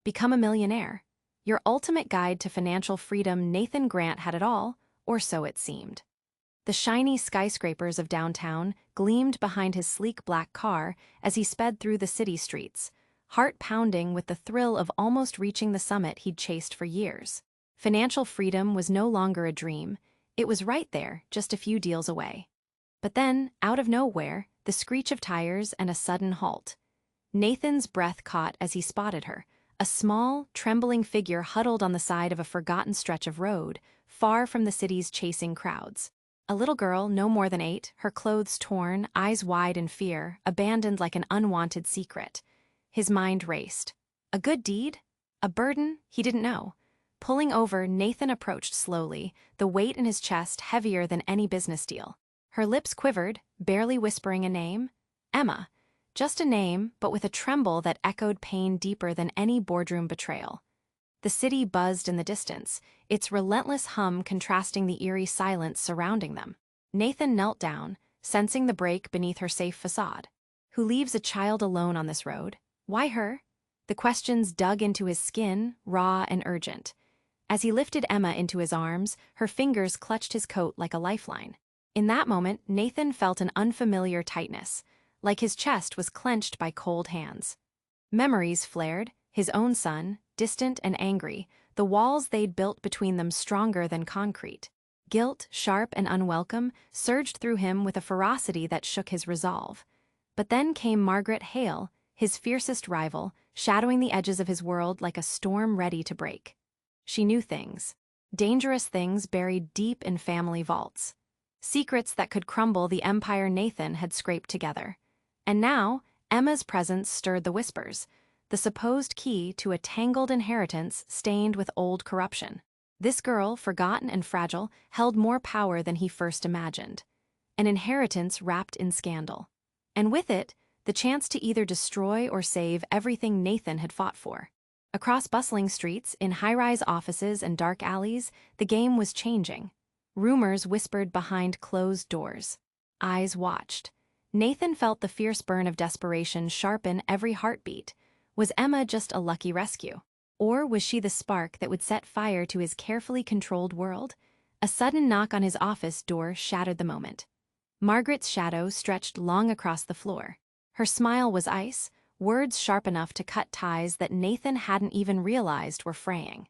Become a Millionaire. Your ultimate guide to financial freedom. Nathan Grant had it all, or so it seemed. The shiny skyscrapers of downtown gleamed behind his sleek black car as he sped through the city streets, heart pounding with the thrill of almost reaching the summit he'd chased for years. Financial freedom was no longer a dream, it was right there, just a few deals away. But then, out of nowhere, the screech of tires and a sudden halt. Nathan's breath caught as he spotted her, a small, trembling figure huddled on the side of a forgotten stretch of road, far from the city's chasing crowds. A little girl, no more than 8, her clothes torn, eyes wide in fear, abandoned like an unwanted secret. His mind raced. A good deed? A burden? He didn't know. Pulling over, Nathan approached slowly, the weight in his chest heavier than any business deal. Her lips quivered, barely whispering a name. Emma. Just a name, but with a tremble that echoed pain deeper than any boardroom betrayal. The city buzzed in the distance, its relentless hum contrasting the eerie silence surrounding them. Nathan knelt down, sensing the break beneath her safe facade. Who leaves a child alone on this road? Why her? The questions dug into his skin, raw and urgent. As he lifted Emma into his arms, her fingers clutched his coat like a lifeline. In that moment, Nathan felt an unfamiliar tightness, like his chest was clenched by cold hands. Memories flared, his own son, distant and angry, the walls they'd built between them stronger than concrete. Guilt, sharp and unwelcome, surged through him with a ferocity that shook his resolve. But then came Margaret Hale, his fiercest rival, shadowing the edges of his world like a storm ready to break. She knew things. Dangerous things buried deep in family vaults. Secrets that could crumble the empire Nathan had scraped together. And now, Emma's presence stirred the whispers, the supposed key to a tangled inheritance stained with old corruption. This girl, forgotten and fragile, held more power than he first imagined. An inheritance wrapped in scandal. And with it, the chance to either destroy or save everything Nathan had fought for. Across bustling streets, in high-rise offices and dark alleys, the game was changing. Rumors whispered behind closed doors. Eyes watched. Nathan felt the fierce burn of desperation sharpen every heartbeat. Was Emma just a lucky rescue? Or was she the spark that would set fire to his carefully controlled world? A sudden knock on his office door shattered the moment. Margaret's shadow stretched long across the floor. Her smile was ice, words sharp enough to cut ties that Nathan hadn't even realized were fraying.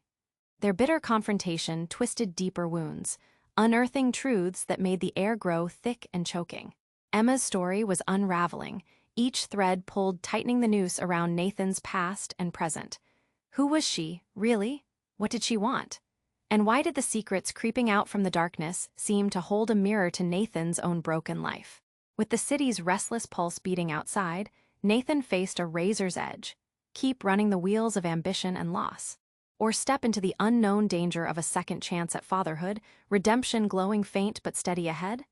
Their bitter confrontation twisted deeper wounds, unearthing truths that made the air grow thick and choking. Emma's story was unraveling, each thread pulled tightening the noose around Nathan's past and present. Who was she, really? What did she want? And why did the secrets creeping out from the darkness seem to hold a mirror to Nathan's own broken life? With the city's restless pulse beating outside, Nathan faced a razor's edge. Keep running the wheels of ambition and loss. Or step into the unknown danger of a second chance at fatherhood, redemption glowing faint but steady ahead?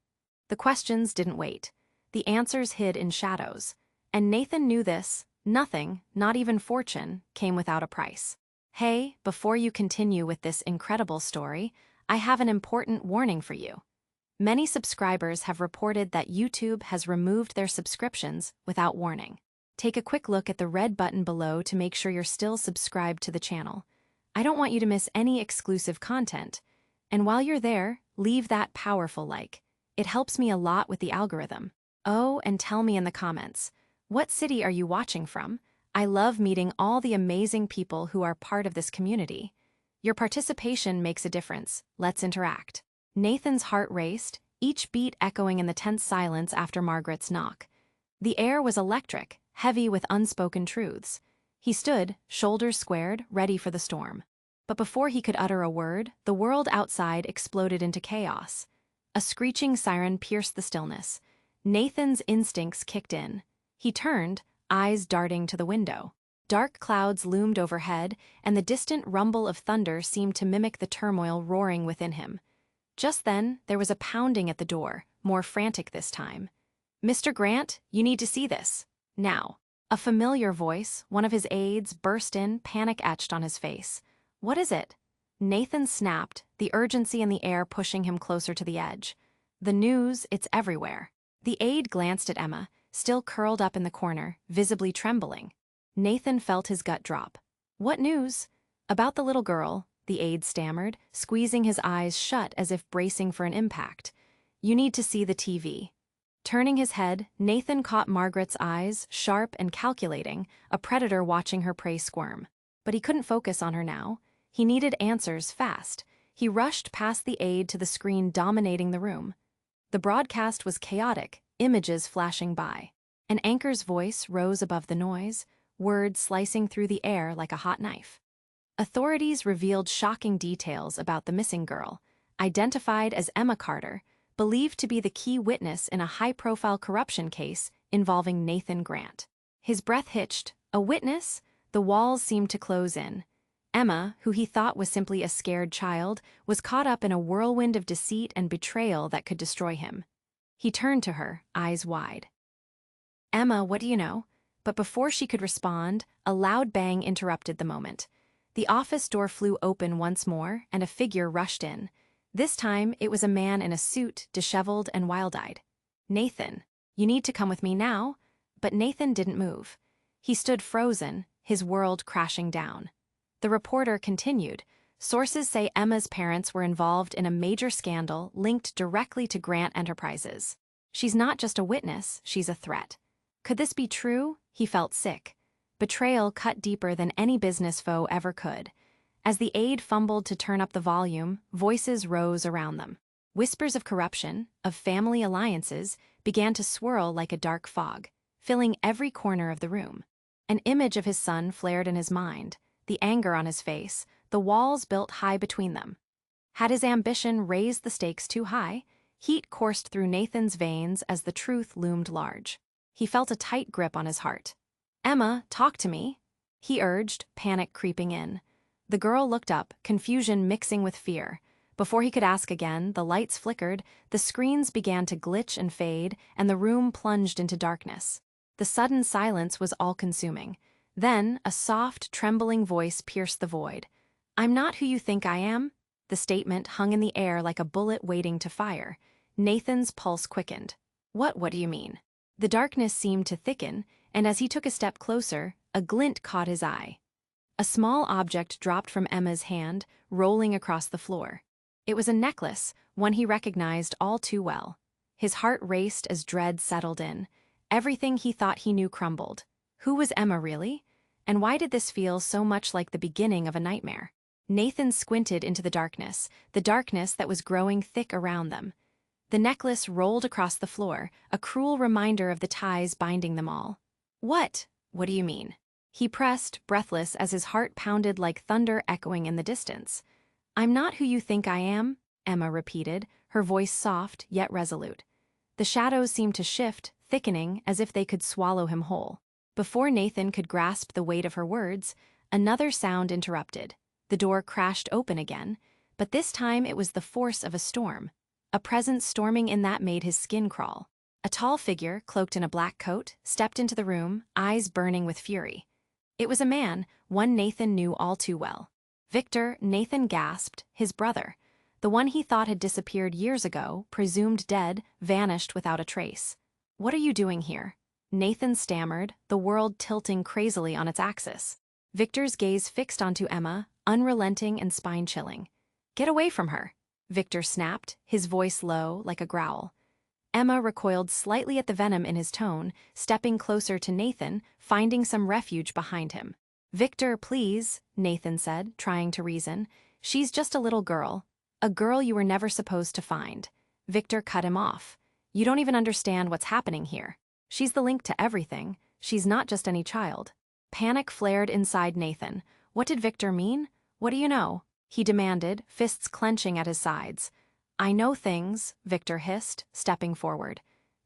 The questions didn't wait. The answers hid in shadows. And Nathan knew this. Nothing, not even fortune, came without a price. Hey, before you continue with this incredible story, I have an important warning for you. Many subscribers have reported that YouTube has removed their subscriptions without warning. Take a quick look at the red button below to make sure you're still subscribed to the channel. I don't want you to miss any exclusive content. And while you're there, leave that powerful like. It helps me a lot with the algorithm. Oh, and tell me in the comments, what city are you watching from? I love meeting all the amazing people who are part of this community. Your participation makes a difference. Let's interact. Nathan's heart raced, each beat echoing in the tense silence after Margaret's knock. The air was electric, heavy with unspoken truths. He stood, shoulders squared, ready for the storm. But before he could utter a word, the world outside exploded into chaos. A screeching siren pierced the stillness. Nathan's instincts kicked in. He turned, eyes darting to the window. Dark clouds loomed overhead, and the distant rumble of thunder seemed to mimic the turmoil roaring within him. Just then, there was a pounding at the door, more frantic this time. "Mr. Grant, you need to see this. Now." A familiar voice, one of his aides, burst in, panic etched on his face. "What is it?" Nathan snapped, the urgency in the air pushing him closer to the edge. "The news, it's everywhere." The aide glanced at Emma, still curled up in the corner, visibly trembling. Nathan felt his gut drop. What news? About the little girl, the aide stammered, squeezing his eyes shut as if bracing for an impact. You need to see the TV. Turning his head, Nathan caught Margaret's eyes, sharp and calculating, a predator watching her prey squirm. But he couldn't focus on her now. He needed answers fast. He rushed past the aide to the screen dominating the room. The broadcast was chaotic, images flashing by. An anchor's voice rose above the noise, words slicing through the air like a hot knife. Authorities revealed shocking details about the missing girl, identified as Emma Carter, believed to be the key witness in a high-profile corruption case involving Nathan Grant. His breath hitched. A witness? The walls seemed to close in. Emma, who he thought was simply a scared child, was caught up in a whirlwind of deceit and betrayal that could destroy him. He turned to her, eyes wide. Emma, what do you know? But before she could respond, a loud bang interrupted the moment. The office door flew open once more, and a figure rushed in. This time, it was a man in a suit, disheveled and wild-eyed. Nathan, you need to come with me now. But Nathan didn't move. He stood frozen, his world crashing down. The reporter continued. Sources say Emma's parents were involved in a major scandal linked directly to Grant Enterprises. She's not just a witness, she's a threat. Could this be true? He felt sick. Betrayal cut deeper than any business foe ever could. As the aide fumbled to turn up the volume, voices rose around them. Whispers of corruption, of family alliances, began to swirl like a dark fog, filling every corner of the room. An image of his son flared in his mind, the anger on his face, the walls built high between them. Had his ambition raised the stakes too high? Heat coursed through Nathan's veins as the truth loomed large. He felt a tight grip on his heart. Emma, talk to me, he urged, panic creeping in. The girl looked up, confusion mixing with fear. Before he could ask again, the lights flickered, the screens began to glitch and fade, and the room plunged into darkness. The sudden silence was all-consuming. Then, a soft, trembling voice pierced the void. I'm not who you think I am. The statement hung in the air like a bullet waiting to fire. Nathan's pulse quickened. What do you mean? The darkness seemed to thicken, and as he took a step closer, a glint caught his eye. A small object dropped from Emma's hand, rolling across the floor. It was a necklace, one he recognized all too well. His heart raced as dread settled in. Everything he thought he knew crumbled. Who was Emma really? And why did this feel so much like the beginning of a nightmare? Nathan squinted into the darkness that was growing thick around them. The necklace rolled across the floor, a cruel reminder of the ties binding them all. What do you mean? He pressed, breathless, as his heart pounded like thunder echoing in the distance. I'm not who you think I am, Emma repeated, her voice soft yet resolute. The shadows seemed to shift, thickening as if they could swallow him whole. Before Nathan could grasp the weight of her words, another sound interrupted. The door crashed open again, but this time it was the force of a storm. A presence storming in that made his skin crawl. A tall figure, cloaked in a black coat, stepped into the room, eyes burning with fury. It was a man, one Nathan knew all too well. Victor, Nathan gasped, his brother. The one he thought had disappeared years ago, presumed dead, vanished without a trace. What are you doing here? Nathan stammered, the world tilting crazily on its axis. Victor's gaze fixed onto Emma, unrelenting and spine-chilling. Get away from her, Victor snapped, his voice low, like a growl. Emma recoiled slightly at the venom in his tone, stepping closer to Nathan, finding some refuge behind him. Victor, please, Nathan said, trying to reason. She's just a little girl. A girl you were never supposed to find. Victor cut him off. You don't even understand what's happening here. She's the link to everything. She's not just any child. Panic flared inside Nathan. What did Victor mean? What do you know? He demanded, fists clenching at his sides. I know things, Victor hissed, stepping forward.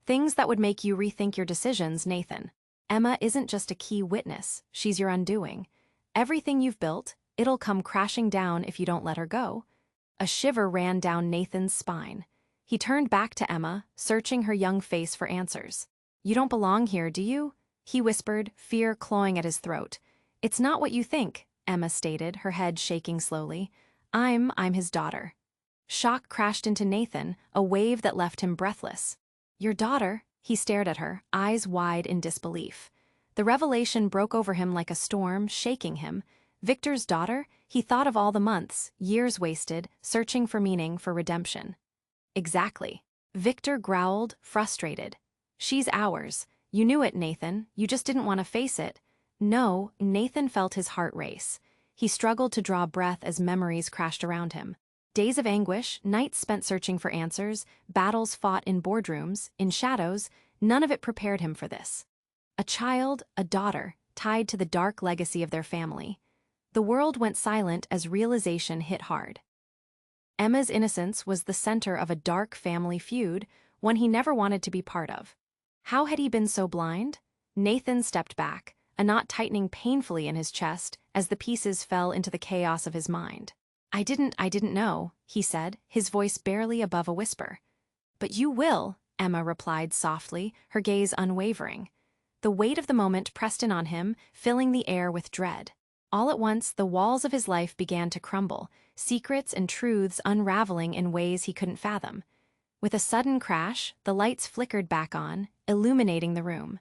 Things that would make you rethink your decisions, Nathan. Emma isn't just a key witness, she's your undoing. Everything you've built, it'll come crashing down if you don't let her go. A shiver ran down Nathan's spine. He turned back to Emma, searching her young face for answers. You don't belong here, do you? He whispered, fear clawing at his throat. It's not what you think, Emma stated, her head shaking slowly. I'm his daughter. Shock crashed into Nathan, a wave that left him breathless. Your daughter? He stared at her, eyes wide in disbelief. The revelation broke over him like a storm, shaking him. Victor's daughter? He thought of all the months, years wasted, searching for meaning, for redemption. Exactly. Victor growled, frustrated. She's ours. You knew it, Nathan. You just didn't want to face it. No, Nathan felt his heart race. He struggled to draw breath as memories crashed around him. Days of anguish, nights spent searching for answers, battles fought in boardrooms, in shadows, none of it prepared him for this. A child, a daughter, tied to the dark legacy of their family. The world went silent as realization hit hard. Emma's innocence was the center of a dark family feud, one he never wanted to be part of. How had he been so blind? Nathan stepped back, a knot tightening painfully in his chest as the pieces fell into the chaos of his mind. I didn't know, he said, his voice barely above a whisper. But you will, Emma replied softly, her gaze unwavering. The weight of the moment pressed in on him, filling the air with dread. All at once, the walls of his life began to crumble, secrets and truths unraveling in ways he couldn't fathom. With a sudden crash, the lights flickered back on, illuminating the room.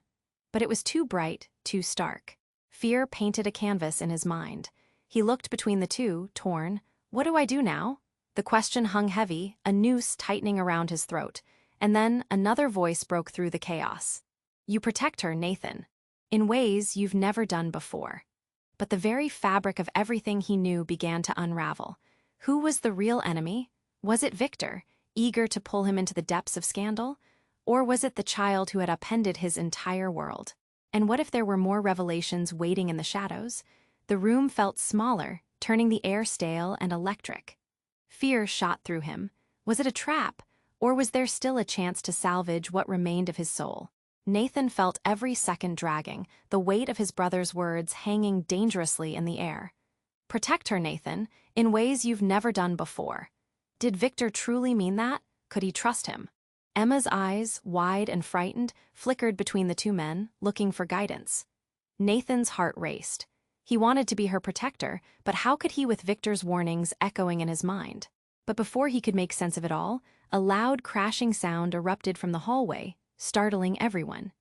But it was too bright, too stark. Fear painted a canvas in his mind. He looked between the two, torn. What do I do now? The question hung heavy, a noose tightening around his throat. And then another voice broke through the chaos. You protect her, Nathan. In ways you've never done before. But the very fabric of everything he knew began to unravel. Who was the real enemy? Was it Victor, eager to pull him into the depths of scandal? Or was it the child who had upended his entire world? And what if there were more revelations waiting in the shadows? The room felt smaller, turning the air stale and electric. Fear shot through him. Was it a trap? Or was there still a chance to salvage what remained of his soul? Nathan felt every second dragging, the weight of his brother's words hanging dangerously in the air. Protect her, Nathan, in ways you've never done before. Did Victor truly mean that? Could he trust him? Emma's eyes, wide and frightened, flickered between the two men, looking for guidance. Nathan's heart raced. He wanted to be her protector, but how could he with Victor's warnings echoing in his mind? But before he could make sense of it all, a loud crashing sound erupted from the hallway, startling everyone.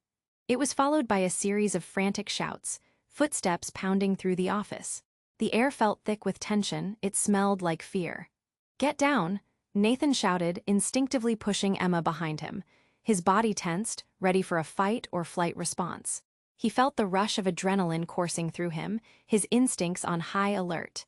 It was followed by a series of frantic shouts, footsteps pounding through the office. The air felt thick with tension, it smelled like fear. Get down, Nathan shouted, instinctively pushing Emma behind him. His body tensed, ready for a fight or flight response. He felt the rush of adrenaline coursing through him, his instincts on high alert.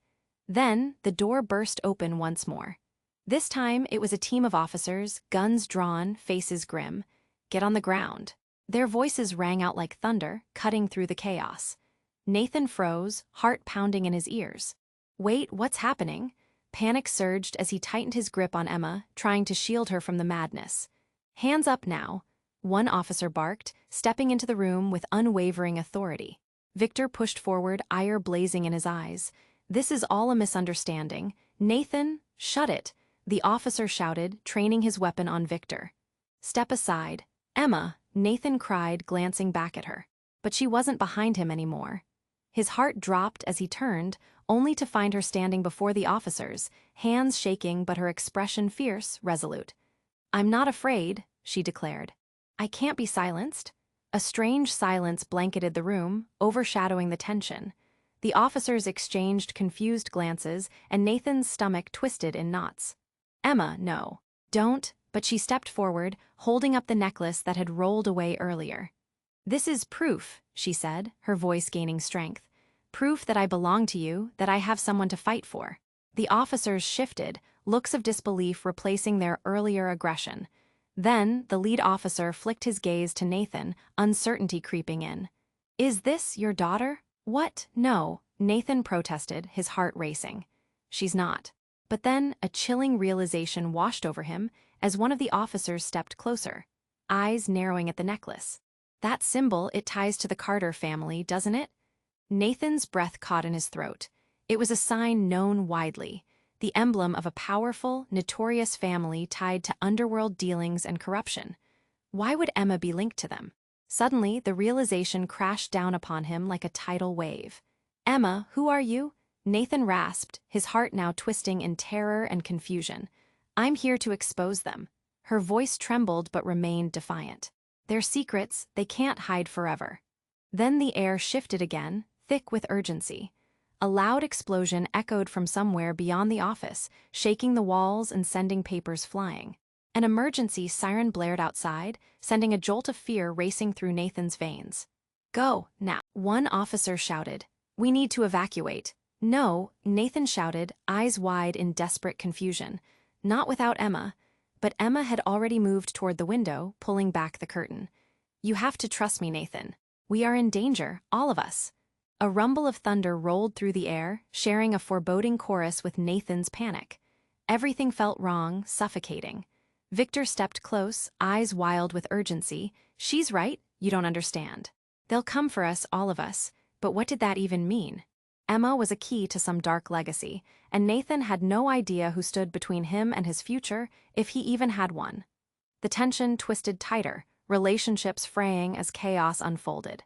Then, the door burst open once more. This time, it was a team of officers, guns drawn, faces grim. Get on the ground. Their voices rang out like thunder, cutting through the chaos. Nathan froze, heart pounding in his ears. Wait, what's happening? Panic surged as he tightened his grip on Emma, trying to shield her from the madness. Hands up now, one officer barked, stepping into the room with unwavering authority. Victor pushed forward, ire blazing in his eyes. This is all a misunderstanding. Nathan, shut it, the officer shouted, training his weapon on Victor. Step aside. Emma, Nathan cried, glancing back at her. But she wasn't behind him anymore. His heart dropped as he turned, only to find her standing before the officers, hands shaking but her expression fierce, resolute. I'm not afraid, she declared. I can't be silenced. A strange silence blanketed the room, overshadowing the tension. The officers exchanged confused glances, and Nathan's stomach twisted in knots. Emma, no. Don't, but she stepped forward, holding up the necklace that had rolled away earlier. This is proof, she said, her voice gaining strength. Proof that I belong to you, that I have someone to fight for. The officers shifted, looks of disbelief replacing their earlier aggression. Then, the lead officer flicked his gaze to Nathan, uncertainty creeping in. Is this your daughter? What? No, Nathan protested, his heart racing. She's not. But then, a chilling realization washed over him as one of the officers stepped closer, eyes narrowing at the necklace. That symbol, it ties to the Carter family, doesn't it? Nathan's breath caught in his throat. It was a sign known widely, the emblem of a powerful, notorious family tied to underworld dealings and corruption. Why would Emma be linked to them? Suddenly, the realization crashed down upon him like a tidal wave. Emma, who are you? Nathan rasped, his heart now twisting in terror and confusion. I'm here to expose them. Her voice trembled but remained defiant. Their secrets, they can't hide forever. Then the air shifted again, thick with urgency. A loud explosion echoed from somewhere beyond the office, shaking the walls and sending papers flying. An emergency siren blared outside, sending a jolt of fear racing through Nathan's veins. "Go, now," one officer shouted. "We need to evacuate." "No," Nathan shouted, eyes wide in desperate confusion. Not without Emma. But Emma had already moved toward the window, pulling back the curtain. "You have to trust me, Nathan. We are in danger, all of us." A rumble of thunder rolled through the air, sharing a foreboding chorus with Nathan's panic. Everything felt wrong, suffocating. Victor stepped close, eyes wild with urgency. "She's right, you don't understand. They'll come for us, all of us." But what did that even mean? Emma was a key to some dark legacy, and Nathan had no idea who stood between him and his future, if he even had one. The tension twisted tighter, relationships fraying as chaos unfolded.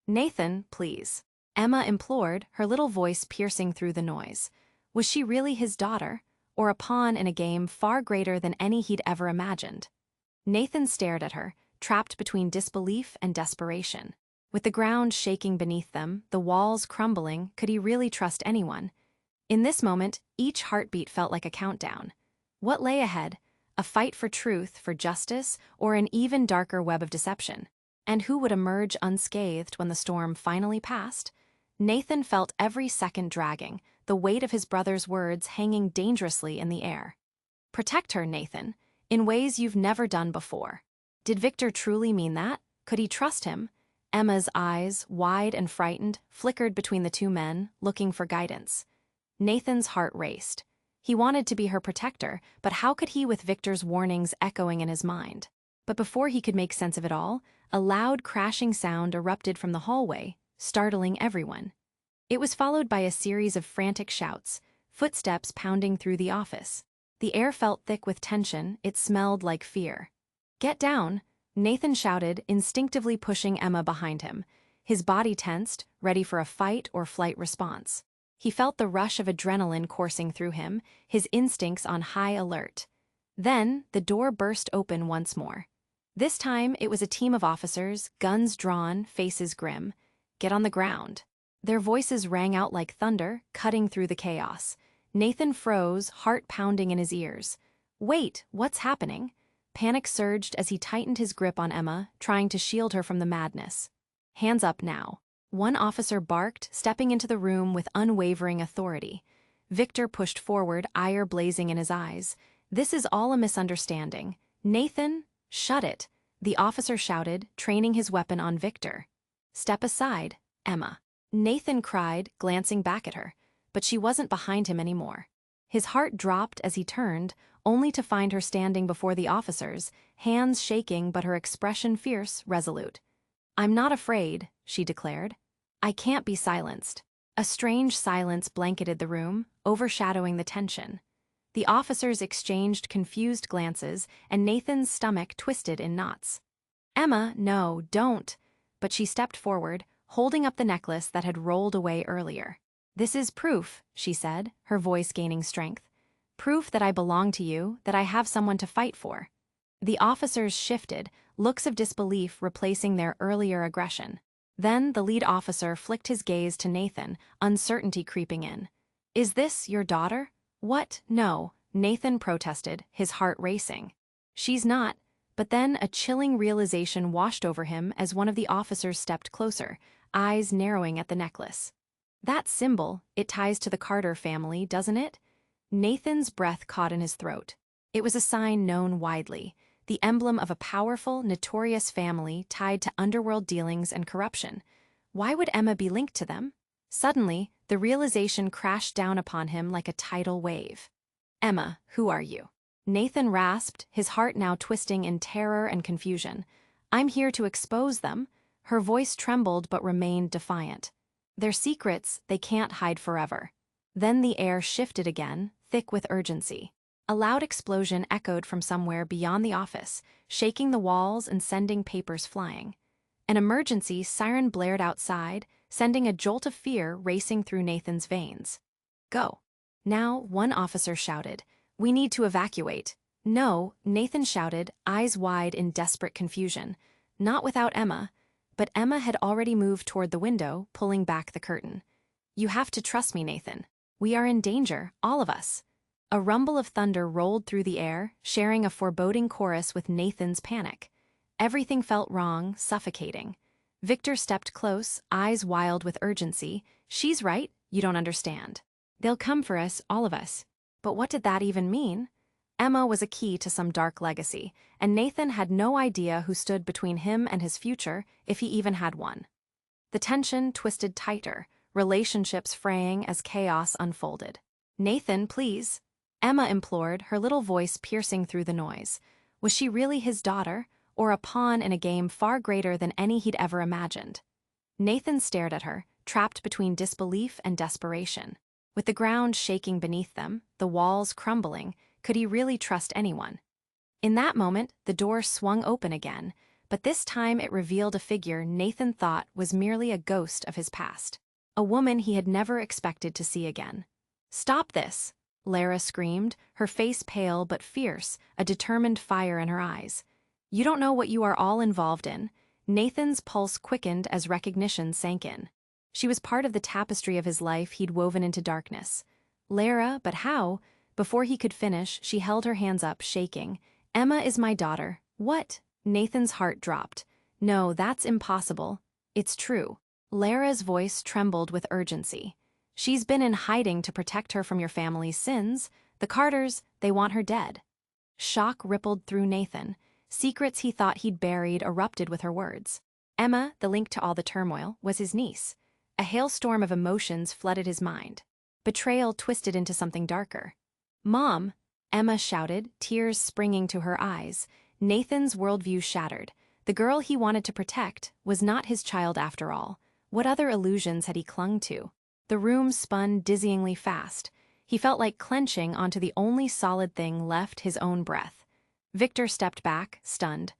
"Nathan, please," Emma implored, her little voice piercing through the noise. Was she really his daughter, or a pawn in a game far greater than any he'd ever imagined? Nathan stared at her, trapped between disbelief and desperation. With the ground shaking beneath them, the walls crumbling, could he really trust anyone? In this moment, each heartbeat felt like a countdown. What lay ahead? A fight for truth, for justice, or an even darker web of deception? And who would emerge unscathed when the storm finally passed? Nathan felt every second dragging, the weight of his brother's words hanging dangerously in the air. "Protect her, Nathan, in ways you've never done before." Did Victor truly mean that? Could he trust him? Emma's eyes, wide and frightened, flickered between the two men, looking for guidance. Nathan's heart raced. He wanted to be her protector, but how could he with Victor's warnings echoing in his mind? But before he could make sense of it all, a loud crashing sound erupted from the hallway, startling everyone. It was followed by a series of frantic shouts, footsteps pounding through the office. The air felt thick with tension, it smelled like fear. "Get down," Nathan shouted, instinctively pushing Emma behind him, his body tensed, ready for a fight or flight response. He felt the rush of adrenaline coursing through him, his instincts on high alert. Then, the door burst open once more. This time, it was a team of officers, guns drawn, faces grim. "Get on the ground." Their voices rang out like thunder, cutting through the chaos. Nathan froze, heart pounding in his ears. "Wait, what's happening?" Panic surged as he tightened his grip on Emma, trying to shield her from the madness. "Hands up now." One officer barked, stepping into the room with unwavering authority. Victor pushed forward, ire blazing in his eyes. "This is all a misunderstanding. Nathan, shut it," the officer shouted, training his weapon on Victor. "Step aside, Emma," Nathan cried, glancing back at her, but she wasn't behind him anymore. His heart dropped as he turned, only to find her standing before the officers, hands shaking but her expression fierce, resolute. "I'm not afraid," she declared. "I can't be silenced." A strange silence blanketed the room, overshadowing the tension. The officers exchanged confused glances, and Nathan's stomach twisted in knots. "Emma, no, don't." But she stepped forward, holding up the necklace that had rolled away earlier. "This is proof," she said, her voice gaining strength. "Proof that I belong to you, that I have someone to fight for." The officers shifted, looks of disbelief replacing their earlier aggression. Then the lead officer flicked his gaze to Nathan, uncertainty creeping in. "Is this your daughter?" "What? No," Nathan protested, his heart racing. "She's not." But then a chilling realization washed over him as one of the officers stepped closer, eyes narrowing at the necklace. "That symbol, it ties to the Carter family, doesn't it?" Nathan's breath caught in his throat. It was a sign known widely, the emblem of a powerful, notorious family tied to underworld dealings and corruption. Why would Emma be linked to them? Suddenly, the realization crashed down upon him like a tidal wave. "Emma, who are you?" Nathan rasped, his heart now twisting in terror and confusion. "I'm here to expose them." Her voice trembled but remained defiant. "Their secrets, they can't hide forever." Then the air shifted again, thick with urgency. A loud explosion echoed from somewhere beyond the office, shaking the walls and sending papers flying. An emergency siren blared outside, sending a jolt of fear racing through Nathan's veins. "Go." Now, one officer shouted, "We need to evacuate." "No," Nathan shouted, eyes wide in desperate confusion. Not without Emma. But Emma had already moved toward the window, pulling back the curtain. You have to trust me, Nathan. We are in danger, all of us. A rumble of thunder rolled through the air, sharing a foreboding chorus with Nathan's panic. Everything felt wrong, suffocating. Victor stepped close, eyes wild with urgency. She's right, you don't understand. They'll come for us, all of us. But what did that even mean? Emma was a key to some dark legacy, and Nathan had no idea who stood between him and his future, if he even had one. The tension twisted tighter, relationships fraying as chaos unfolded. Nathan, please. Emma implored, her little voice piercing through the noise. Was she really his daughter, or a pawn in a game far greater than any he'd ever imagined? Nathan stared at her, trapped between disbelief and desperation. With the ground shaking beneath them, the walls crumbling, could he really trust anyone? In that moment, the door swung open again, but this time it revealed a figure Nathan thought was merely a ghost of his past. A woman he had never expected to see again. "Stop this!" Lara screamed, her face pale but fierce, a determined fire in her eyes. "You don't know what you are all involved in." Nathan's pulse quickened as recognition sank in. She was part of the tapestry of his life he'd woven into darkness. Lara, but how? Before he could finish, she held her hands up, shaking. "Emma is my daughter." "What?" Nathan's heart dropped. "No, that's impossible." "It's true." Lara's voice trembled with urgency. "She's been in hiding to protect her from your family's sins. The Carters, they want her dead." Shock rippled through Nathan. Secrets he thought he'd buried erupted with her words. Emma, the link to all the turmoil, was his niece. A hailstorm of emotions flooded his mind. Betrayal twisted into something darker. "Mom!" Emma shouted, tears springing to her eyes. Nathan's worldview shattered. The girl he wanted to protect was not his child after all. What other illusions had he clung to? The room spun dizzyingly fast. He felt like clenching onto the only solid thing left, his own breath. Victor stepped back, stunned.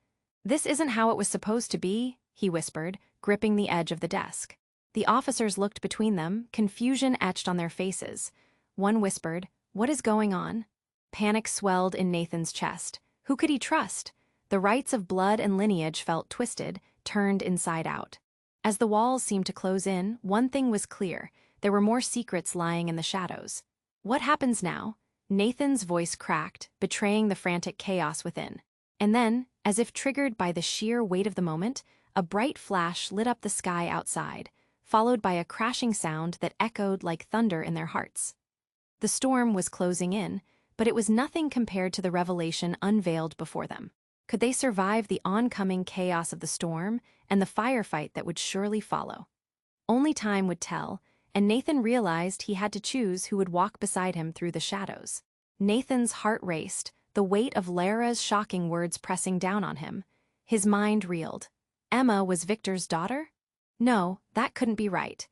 "This isn't how it was supposed to be," he whispered, gripping the edge of the desk. The officers looked between them, confusion etched on their faces. One whispered, "What is going on?" Panic swelled in Nathan's chest. Who could he trust? The rights of blood and lineage felt twisted, turned inside out. As the walls seemed to close in, one thing was clear. There were more secrets lying in the shadows. "What happens now?" Nathan's voice cracked, betraying the frantic chaos within. And then, as if triggered by the sheer weight of the moment, a bright flash lit up the sky outside, followed by a crashing sound that echoed like thunder in their hearts. The storm was closing in, but it was nothing compared to the revelation unveiled before them. Could they survive the oncoming chaos of the storm and the firefight that would surely follow? Only time would tell, and Nathan realized he had to choose who would walk beside him through the shadows. Nathan's heart raced, the weight of Lara's shocking words pressing down on him. His mind reeled. Emma was Victor's daughter? No, that couldn't be right.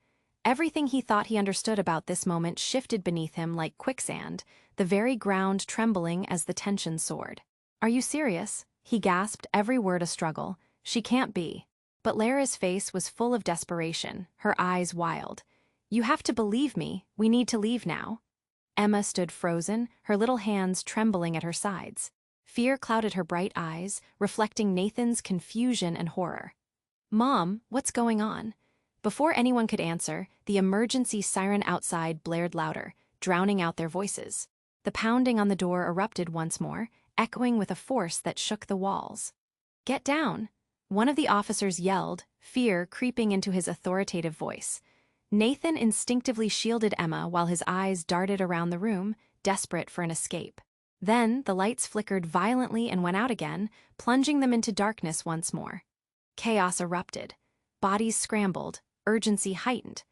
Everything he thought he understood about this moment shifted beneath him like quicksand, the very ground trembling as the tension soared. "Are you serious?" He gasped, every word a struggle. "She can't be." But Lara's face was full of desperation, her eyes wild. "You have to believe me. We need to leave now." Emma stood frozen, her little hands trembling at her sides. Fear clouded her bright eyes, reflecting Nathan's confusion and horror. "Mom, what's going on?" Before anyone could answer, the emergency siren outside blared louder, drowning out their voices. The pounding on the door erupted once more, echoing with a force that shook the walls. "Get down!" One of the officers yelled, fear creeping into his authoritative voice. Nathan instinctively shielded Emma while his eyes darted around the room, desperate for an escape. Then the lights flickered violently and went out again, plunging them into darkness once more. Chaos erupted. Bodies scrambled, urgency heightened.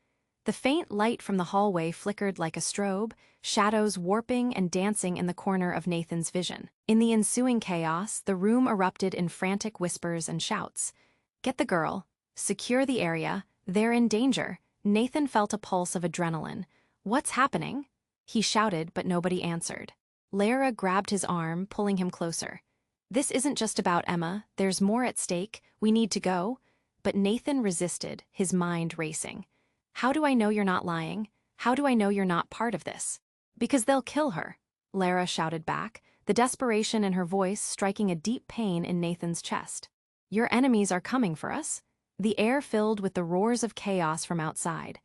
The faint light from the hallway flickered like a strobe, shadows warping and dancing in the corner of Nathan's vision. In the ensuing chaos, the room erupted in frantic whispers and shouts. "Get the girl. Secure the area. They're in danger." Nathan felt a pulse of adrenaline. "What's happening?" He shouted, but nobody answered. Lara grabbed his arm, pulling him closer. "This isn't just about Emma. There's more at stake. We need to go." But Nathan resisted, his mind racing. "How do I know you're not lying? How do I know you're not part of this?" "Because they'll kill her," Lara shouted back, the desperation in her voice striking a deep pain in Nathan's chest. "Your enemies are coming for us." The air filled with the roars of chaos from outside.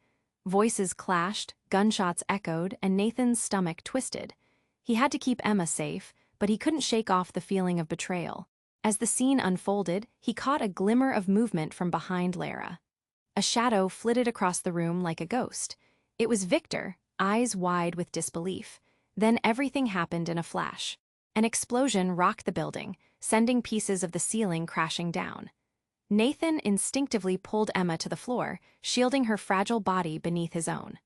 Voices clashed, gunshots echoed, and Nathan's stomach twisted. He had to keep Emma safe, but he couldn't shake off the feeling of betrayal. As the scene unfolded, he caught a glimmer of movement from behind Lara. A shadow flitted across the room like a ghost. It was Victor, eyes wide with disbelief. Then everything happened in a flash. An explosion rocked the building, sending pieces of the ceiling crashing down. Nathan instinctively pulled Emma to the floor, shielding her fragile body beneath his own.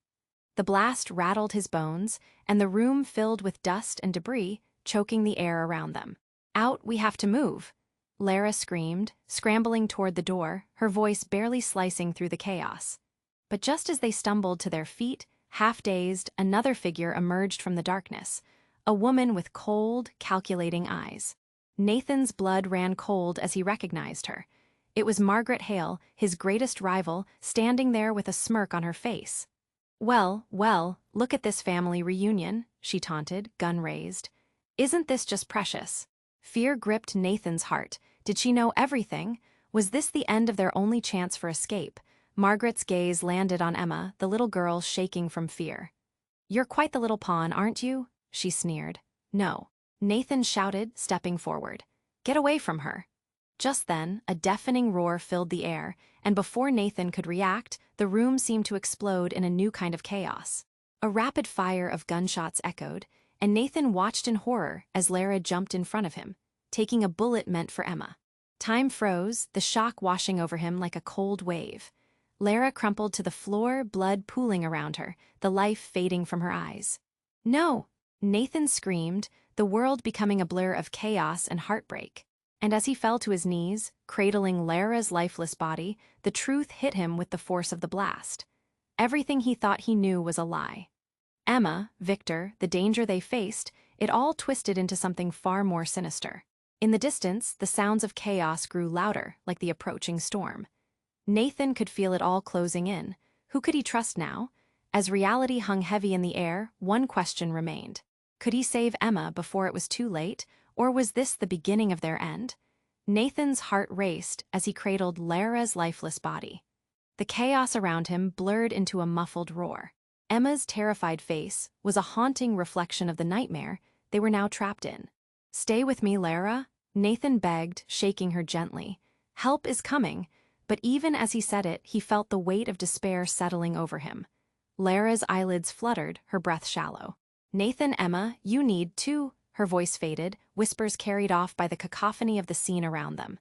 The blast rattled his bones, and the room filled with dust and debris, choking the air around them. "Out, we have to move!" Lara screamed, scrambling toward the door, her voice barely slicing through the chaos. But just as they stumbled to their feet, half-dazed, another figure emerged from the darkness, a woman with cold, calculating eyes. Nathan's blood ran cold as he recognized her. It was Margaret Hale, his greatest rival, standing there with a smirk on her face. "Well, well, look at this family reunion," she taunted, gun raised. "Isn't this just precious?" Fear gripped Nathan's heart. Did she know everything? Was this the end of their only chance for escape? Margaret's gaze landed on Emma, the little girl shaking from fear. "You're quite the little pawn, aren't you?" she sneered. "No," Nathan shouted, stepping forward. "Get away from her." Just then, a deafening roar filled the air, and before Nathan could react, the room seemed to explode in a new kind of chaos. A rapid fire of gunshots echoed, and Nathan watched in horror as Lara jumped in front of him, taking a bullet meant for Emma. Time froze, the shock washing over him like a cold wave. Lara crumpled to the floor, blood pooling around her, the life fading from her eyes. "No!" Nathan screamed, the world becoming a blur of chaos and heartbreak. And as he fell to his knees, cradling Lara's lifeless body, the truth hit him with the force of the blast. Everything he thought he knew was a lie. Emma, Victor, the danger they faced, it all twisted into something far more sinister. In the distance, the sounds of chaos grew louder, like the approaching storm. Nathan could feel it all closing in. Who could he trust now? As reality hung heavy in the air, one question remained. Could he save Emma before it was too late, or was this the beginning of their end? Nathan's heart raced as he cradled Lara's lifeless body. The chaos around him blurred into a muffled roar. Emma's terrified face was a haunting reflection of the nightmare they were now trapped in. "Stay with me, Lara," Nathan begged, shaking her gently. "Help is coming," but even as he said it, he felt the weight of despair settling over him. Lara's eyelids fluttered, her breath shallow. "Nathan, Emma, you need to," her voice faded, whispers carried off by the cacophony of the scene around them.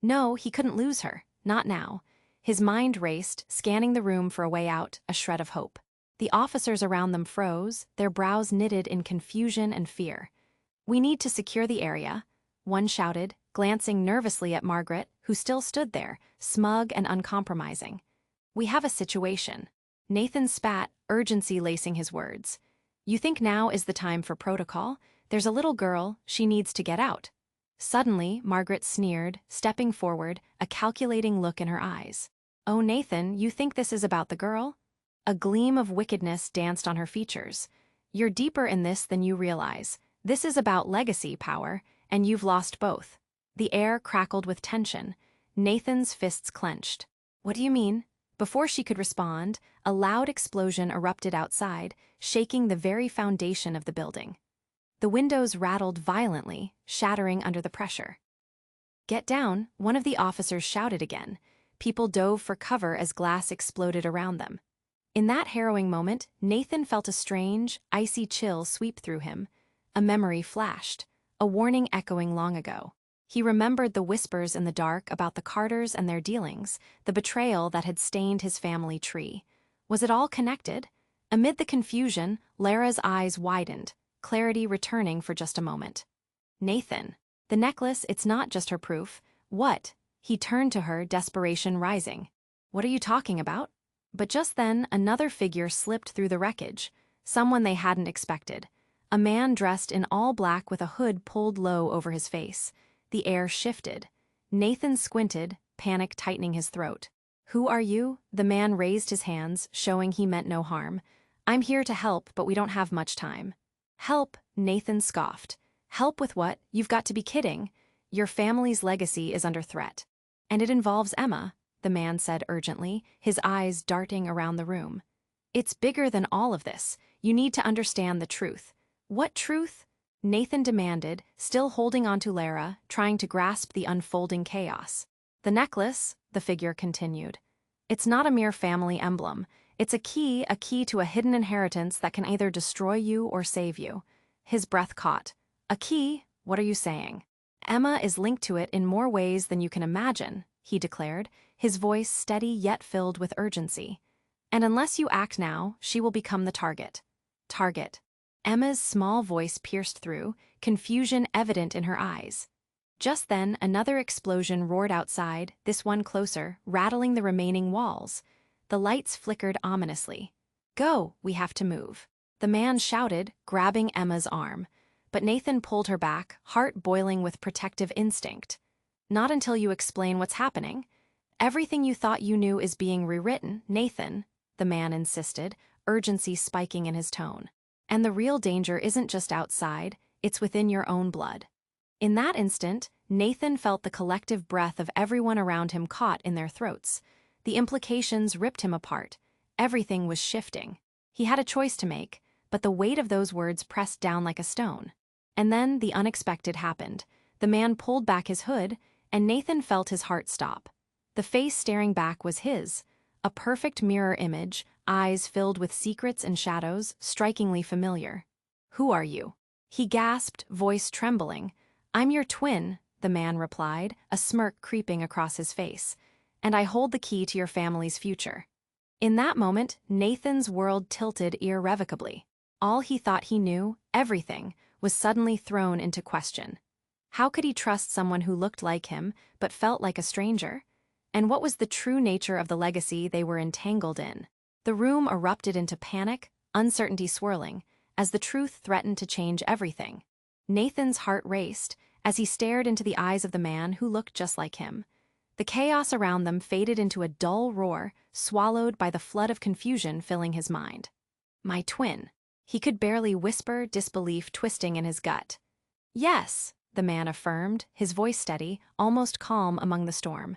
No, he couldn't lose her, not now. His mind raced, scanning the room for a way out, a shred of hope. The officers around them froze, their brows knitted in confusion and fear. "We need to secure the area," one shouted, glancing nervously at Margaret, who still stood there, smug and uncompromising. "We have a situation." Nathan spat, urgency lacing his words. "You think now is the time for protocol? There's a little girl, she needs to get out." Suddenly, Margaret sneered, stepping forward, a calculating look in her eyes. "Oh, Nathan, you think this is about the girl?" A gleam of wickedness danced on her features. "You're deeper in this than you realize. This is about legacy power, and you've lost both." The air crackled with tension. Nathan's fists clenched. "What do you mean?" Before she could respond, a loud explosion erupted outside, shaking the very foundation of the building. The windows rattled violently, shattering under the pressure. "Get down," one of the officers shouted again. People dove for cover as glass exploded around them. In that harrowing moment, Nathan felt a strange, icy chill sweep through him. A memory flashed, a warning echoing long ago. He remembered the whispers in the dark about the Carters and their dealings, the betrayal that had stained his family tree. Was it all connected? Amid the confusion, Lara's eyes widened, clarity returning for just a moment. "Nathan, the necklace, it's not just her proof." "What?" He turned to her, desperation rising. "What are you talking about?" But just then, another figure slipped through the wreckage, someone they hadn't expected. A man dressed in all black with a hood pulled low over his face. The air shifted. Nathan squinted, panic tightening his throat. "Who are you?" The man raised his hands, showing he meant no harm. "I'm here to help, but we don't have much time." "Help?" Nathan scoffed. "Help with what? You've got to be kidding. Your family's legacy is under threat." "And it involves Emma," the man said urgently, his eyes darting around the room. It's bigger than all of this. You need to understand the truth. What truth? Nathan demanded, still holding onto Lara, trying to grasp the unfolding chaos. The necklace, the figure continued. It's not a mere family emblem. It's a key to a hidden inheritance that can either destroy you or save you. His breath caught. A key? What are you saying? Emma is linked to it in more ways than you can imagine, he declared, his voice steady yet filled with urgency. And unless you act now, she will become the target. Target. Emma's small voice pierced through, confusion evident in her eyes. Just then, another explosion roared outside, this one closer, rattling the remaining walls. The lights flickered ominously. Go, we have to move. The man shouted, grabbing Emma's arm. But Nathan pulled her back, heart boiling with protective instinct. Not until you explain what's happening. Everything you thought you knew is being rewritten, Nathan, the man insisted, urgency spiking in his tone. And the real danger isn't just outside, it's within your own blood. In that instant, Nathan felt the collective breath of everyone around him caught in their throats. The implications ripped him apart. Everything was shifting. He had a choice to make, but the weight of those words pressed down like a stone. And then the unexpected happened. The man pulled back his hood, and Nathan felt his heart stop. The face staring back was his, a perfect mirror image, eyes filled with secrets and shadows, strikingly familiar. Who are you? He gasped, voice trembling. I'm your twin, the man replied, a smirk creeping across his face. And I hold the key to your family's future. In that moment, Nathan's world tilted irrevocably. All he thought he knew, everything, was suddenly thrown into question. How could he trust someone who looked like him, but felt like a stranger? And what was the true nature of the legacy they were entangled in? The room erupted into panic, uncertainty swirling, as the truth threatened to change everything. Nathan's heart raced as he stared into the eyes of the man who looked just like him. The chaos around them faded into a dull roar, swallowed by the flood of confusion filling his mind. My twin. He could barely whisper, disbelief twisting in his gut. Yes, the man affirmed, his voice steady, almost calm among the storm.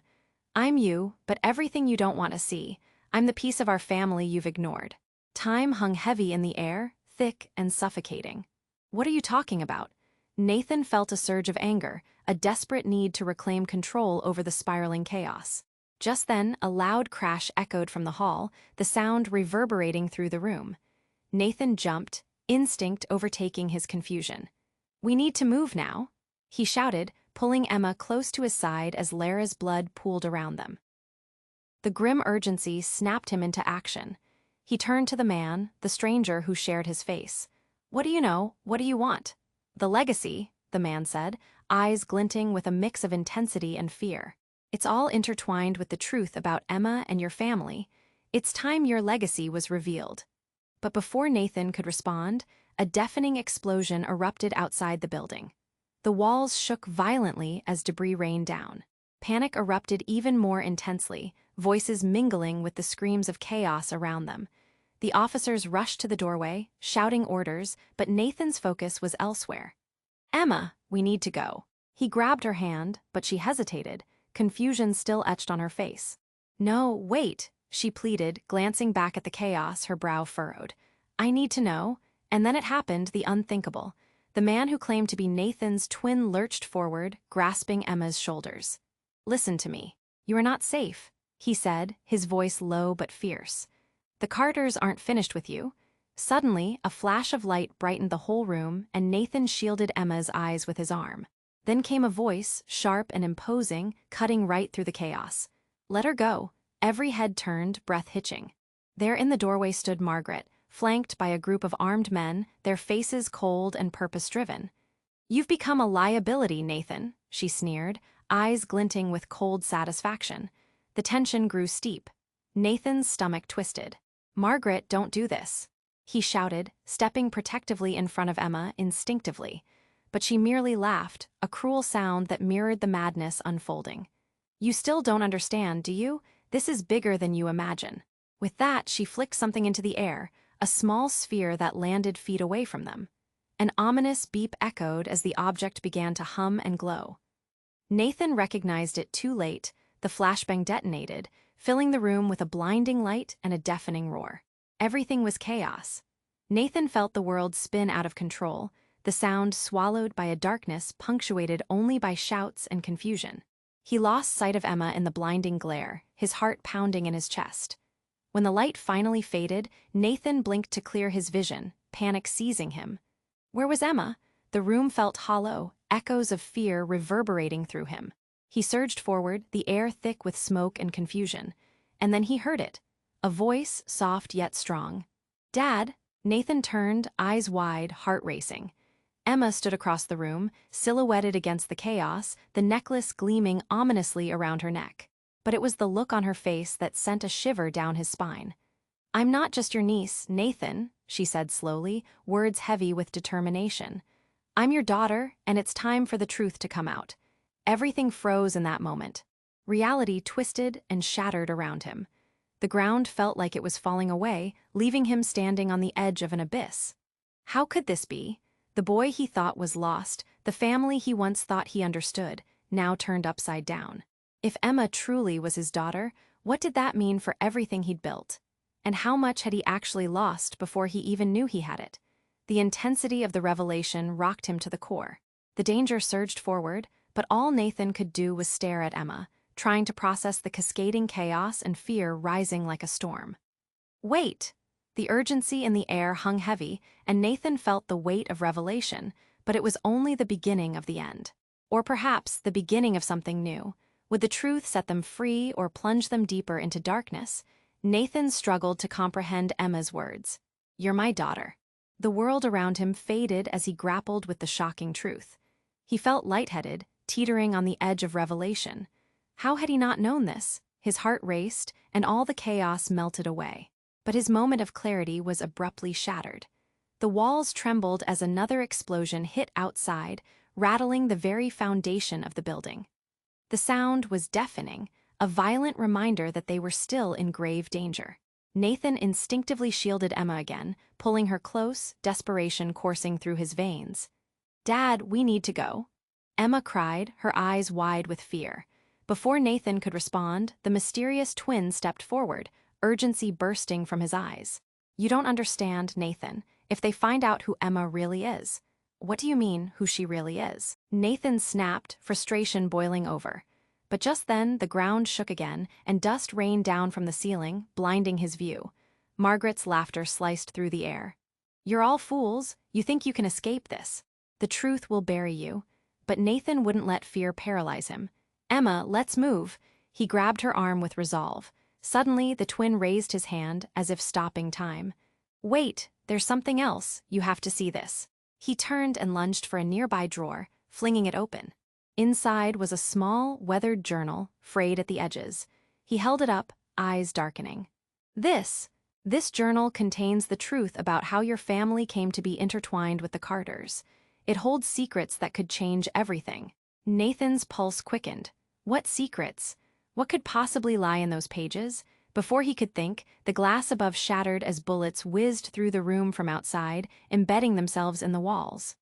I'm you, but everything you don't want to see. I'm the piece of our family you've ignored. Time hung heavy in the air, thick and suffocating. What are you talking about? Nathan felt a surge of anger, a desperate need to reclaim control over the spiraling chaos. Just then, a loud crash echoed from the hall, the sound reverberating through the room. Nathan jumped, instinct overtaking his confusion. We need to move now, he shouted, pulling Emma close to his side as Lara's blood pooled around them. The grim urgency snapped him into action. He turned to the man, the stranger who shared his face. What do you know? What do you want? The legacy, the man said, eyes glinting with a mix of intensity and fear. It's all intertwined with the truth about Emma and your family. It's time your legacy was revealed. But before Nathan could respond, a deafening explosion erupted outside the building. The walls shook violently as debris rained down. Panic erupted even more intensely, voices mingling with the screams of chaos around them. The officers rushed to the doorway, shouting orders, but Nathan's focus was elsewhere. Emma, we need to go. He grabbed her hand, but she hesitated, confusion still etched on her face. No, wait, she pleaded, glancing back at the chaos, her brow furrowed. I need to know. And then it happened, the unthinkable. The man who claimed to be Nathan's twin lurched forward, grasping Emma's shoulders. Listen to me. You are not safe, he said, his voice low but fierce. The Carters aren't finished with you. Suddenly, a flash of light brightened the whole room, and Nathan shielded Emma's eyes with his arm. Then came a voice, sharp and imposing, cutting right through the chaos. Let her go. Every head turned, breath hitching. There in the doorway stood Margaret, flanked by a group of armed men, their faces cold and purpose-driven. You've become a liability, Nathan, she sneered, eyes glinting with cold satisfaction. The tension grew steep. Nathan's stomach twisted. Margaret, don't do this, he shouted, stepping protectively in front of Emma instinctively. But she merely laughed, a cruel sound that mirrored the madness unfolding. You still don't understand, do you? This is bigger than you imagine. With that, she flicked something into the air, a small sphere that landed feet away from them. An ominous beep echoed as the object began to hum and glow. Nathan recognized it too late. The flashbang detonated, filling the room with a blinding light and a deafening roar. Everything was chaos. Nathan felt the world spin out of control, the sound swallowed by a darkness punctuated only by shouts and confusion. He lost sight of Emma in the blinding glare, his heart pounding in his chest. When the light finally faded, Nathan blinked to clear his vision, panic seizing him. Where was Emma? The room felt hollow, echoes of fear reverberating through him. He surged forward, the air thick with smoke and confusion. And then he heard it. A voice, soft yet strong. "Dad!" Nathan turned, eyes wide, heart racing. Emma stood across the room, silhouetted against the chaos, the necklace gleaming ominously around her neck. But it was the look on her face that sent a shiver down his spine. "I'm not just your niece, Nathan," she said slowly, words heavy with determination. "I'm your daughter, and it's time for the truth to come out." Everything froze in that moment. Reality twisted and shattered around him. The ground felt like it was falling away, leaving him standing on the edge of an abyss. How could this be? The boy he thought was lost, the family he once thought he understood, now turned upside down. If Emma truly was his daughter, what did that mean for everything he'd built? And how much had he actually lost before he even knew he had it? The intensity of the revelation rocked him to the core. The danger surged forward, but all Nathan could do was stare at Emma, trying to process the cascading chaos and fear rising like a storm. "Wait!" The urgency in the air hung heavy, and Nathan felt the weight of revelation, but it was only the beginning of the end. Or perhaps the beginning of something new. Would the truth set them free or plunge them deeper into darkness? Nathan struggled to comprehend Emma's words. "You're my daughter." The world around him faded as he grappled with the shocking truth. He felt lightheaded, teetering on the edge of revelation. How had he not known this? His heart raced, and all the chaos melted away. But his moment of clarity was abruptly shattered. The walls trembled as another explosion hit outside, rattling the very foundation of the building. The sound was deafening, a violent reminder that they were still in grave danger. Nathan instinctively shielded Emma again, pulling her close, desperation coursing through his veins. "Dad, we need to go," Emma cried, her eyes wide with fear. Before Nathan could respond, the mysterious twin stepped forward, urgency bursting from his eyes. "You don't understand, Nathan. If they find out who Emma really is." "What do you mean, who she really is?" Nathan snapped, frustration boiling over. But just then, the ground shook again, and dust rained down from the ceiling, blinding his view. Margaret's laughter sliced through the air. "You're all fools. You think you can escape this. The truth will bury you." But Nathan wouldn't let fear paralyze him. "Emma, let's move." He grabbed her arm with resolve. Suddenly, the twin raised his hand, as if stopping time. "Wait, there's something else. You have to see this." He turned and lunged for a nearby drawer, flinging it open. Inside was a small, weathered journal, frayed at the edges. He held it up, eyes darkening. This journal contains the truth about how your family came to be intertwined with the Carters. It holds secrets that could change everything." Nathan's pulse quickened. What secrets? What could possibly lie in those pages? Before he could think, the glass above shattered as bullets whizzed through the room from outside, embedding themselves in the walls.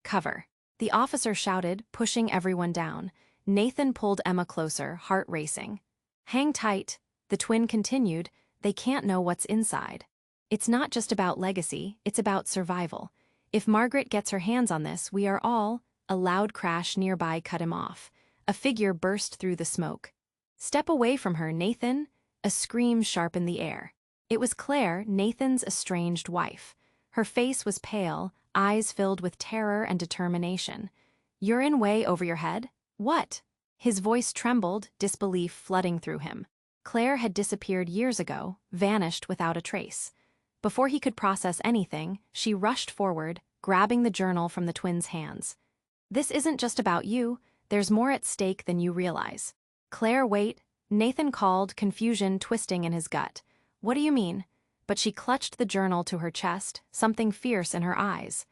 "Cover!" The officer shouted, pushing everyone down. Nathan pulled Emma closer, heart racing. "Hang tight," the twin continued. "They can't know what's inside. It's not just about legacy, it's about survival. If Margaret gets her hands on this, we are all—" A loud crash nearby cut him off. A figure burst through the smoke. "Step away from her, Nathan!" A scream sharpened the air. It was Claire, Nathan's estranged wife. Her face was pale, eyes filled with terror and determination. "You're in way over your head? What?" His voice trembled, disbelief flooding through him. Claire had disappeared years ago, vanished without a trace. Before he could process anything, she rushed forward, grabbing the journal from the twins' hands. "This isn't just about you. There's more at stake than you realize." "Claire, wait," Nathan called, confusion twisting in his gut. "What do you mean?" But she clutched the journal to her chest, something fierce in her eyes.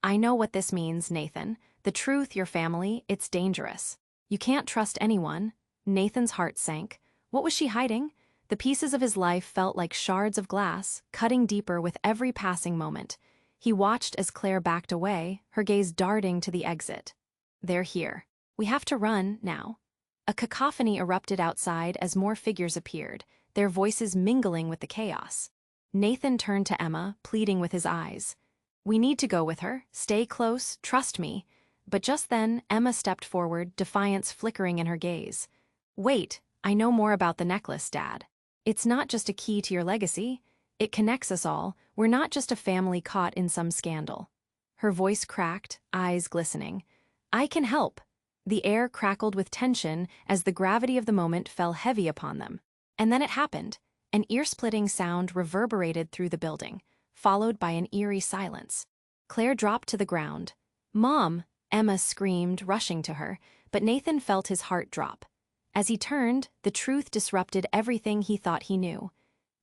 "I know what this means, Nathan. The truth, your family, it's dangerous. You can't trust anyone." Nathan's heart sank. What was she hiding? The pieces of his life felt like shards of glass, cutting deeper with every passing moment. He watched as Claire backed away, her gaze darting to the exit. "They're here. We have to run, now." A cacophony erupted outside as more figures appeared, their voices mingling with the chaos. Nathan turned to Emma, pleading with his eyes. "We need to go with her. Stay close, trust me." But just then, Emma stepped forward, defiance flickering in her gaze. "Wait, I know more about the necklace, Dad. It's not just a key to your legacy. It connects us all. We're not just a family caught in some scandal." Her voice cracked, eyes glistening. "I can help." The air crackled with tension as the gravity of the moment fell heavy upon them. And then it happened. An ear-splitting sound reverberated through the building, followed by an eerie silence. Claire dropped to the ground. "Mom!" Emma screamed, rushing to her, but Nathan felt his heart drop. As he turned, the truth disrupted everything he thought he knew.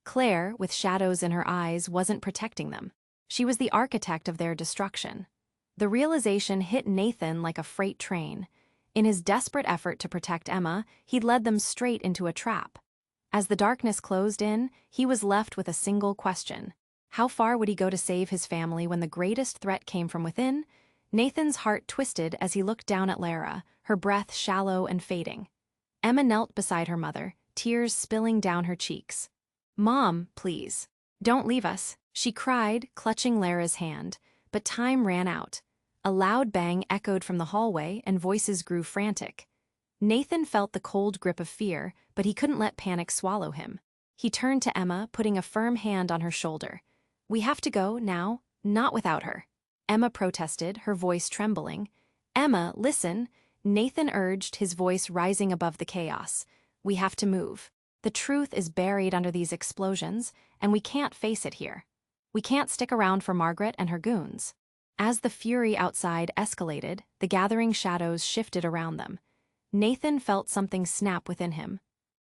Claire, with shadows in her eyes, wasn't protecting them. She was the architect of their destruction. The realization hit Nathan like a freight train. In his desperate effort to protect Emma, he'd led them straight into a trap. As the darkness closed in, he was left with a single question. How far would he go to save his family when the greatest threat came from within? Nathan's heart twisted as he looked down at Lara, her breath shallow and fading. Emma knelt beside her mother, tears spilling down her cheeks. "Mom, please. Don't leave us," she cried, clutching Lara's hand. But time ran out. A loud bang echoed from the hallway and voices grew frantic. Nathan felt the cold grip of fear, but he couldn't let panic swallow him. He turned to Emma, putting a firm hand on her shoulder. "We have to go now, not without her." Emma protested, her voice trembling. "Emma, listen," Nathan urged, his voice rising above the chaos. "We have to move. The truth is buried under these explosions, and we can't face it here. We can't stick around for Margaret and her goons." As the fury outside escalated, the gathering shadows shifted around them. Nathan felt something snap within him.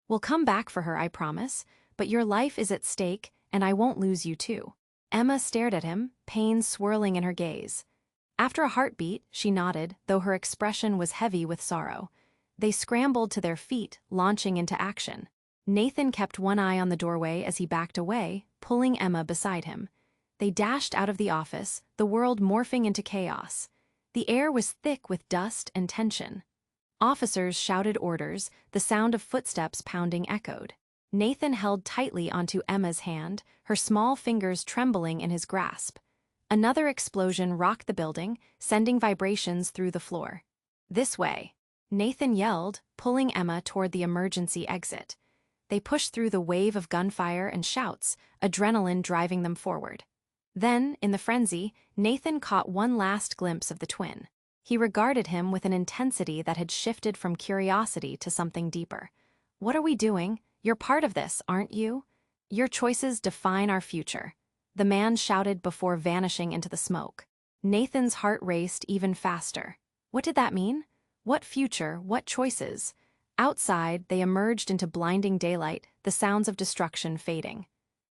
"We'll come back for her, I promise, but your life is at stake, and I won't lose you too." Emma stared at him, pain swirling in her gaze. After a heartbeat, she nodded, though her expression was heavy with sorrow. They scrambled to their feet, launching into action. Nathan kept one eye on the doorway as he backed away, pulling Emma beside him. They dashed out of the office, the world morphing into chaos. The air was thick with dust and tension. Officers shouted orders, the sound of footsteps pounding echoed. Nathan held tightly onto Emma's hand, her small fingers trembling in his grasp. Another explosion rocked the building, sending vibrations through the floor. "This way," Nathan yelled, pulling Emma toward the emergency exit. They pushed through the wave of gunfire and shouts, adrenaline driving them forward. Then, in the frenzy, Nathan caught one last glimpse of the twin. He regarded him with an intensity that had shifted from curiosity to something deeper. "What are we doing? You're part of this, aren't you? Your choices define our future," the man shouted before vanishing into the smoke. Nathan's heart raced even faster. What did that mean? What future, what choices? Outside, they emerged into blinding daylight, the sounds of destruction fading.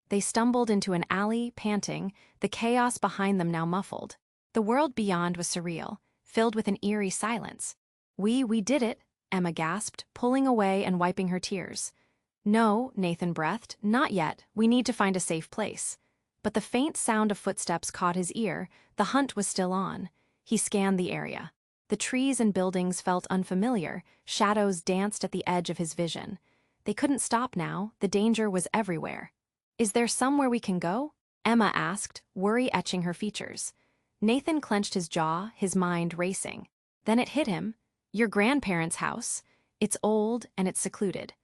They stumbled into an alley, panting, the chaos behind them now muffled. The world beyond was surreal, filled with an eerie silence. We did it," Emma gasped, pulling away and wiping her tears. "No," Nathan breathed, "not yet. We need to find a safe place." But the faint sound of footsteps caught his ear. The hunt was still on. He scanned the area. The trees and buildings felt unfamiliar, shadows danced at the edge of his vision. They couldn't stop now, the danger was everywhere. "Is there somewhere we can go?" Emma asked, worry etching her features. Nathan clenched his jaw, his mind racing. Then it hit him. Your grandparents' house. It's old and it's secluded.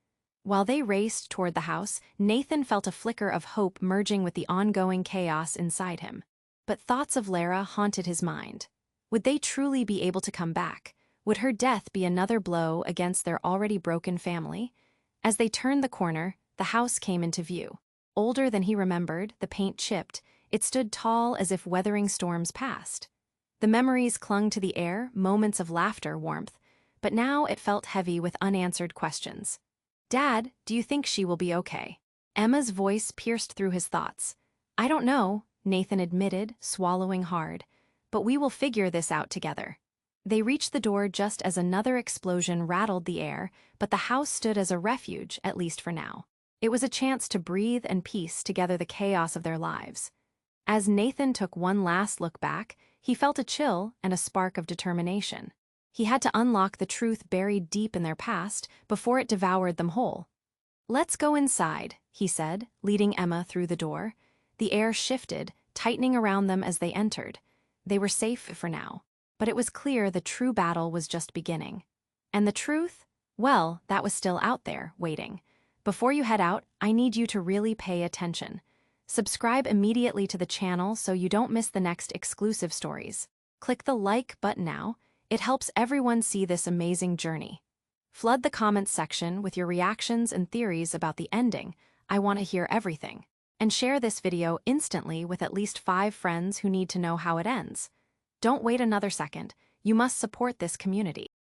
While they raced toward the house, Nathan felt a flicker of hope merging with the ongoing chaos inside him. But thoughts of Lara haunted his mind. Would they truly be able to come back? Would her death be another blow against their already broken family? As they turned the corner, the house came into view. Older than he remembered, the paint chipped, it stood tall as if weathering storms past. The memories clung to the air, moments of laughter, warmth, but now it felt heavy with unanswered questions. "Dad, do you think she will be okay?" Emma's voice pierced through his thoughts. "I don't know," Nathan admitted, swallowing hard, "but we will figure this out together." They reached the door just as another explosion rattled the air, but the house stood as a refuge, at least for now. It was a chance to breathe and piece together the chaos of their lives. As Nathan took one last look back, he felt a chill and a spark of determination. He had to unlock the truth buried deep in their past before it devoured them whole. "Let's go inside," he said, leading Emma through the door. The air shifted, tightening around them as they entered. They were safe for now, but it was clear the true battle was just beginning. And the truth? Well, that was still out there, waiting. Before you head out, I need you to really pay attention. Subscribe immediately to the channel so you don't miss the next exclusive stories. Click the like button now. It helps everyone see this amazing journey. Flood the comments section with your reactions and theories about the ending. I want to hear everything. And share this video instantly with at least 5 friends who need to know how it ends. Don't wait another second. You must support this community.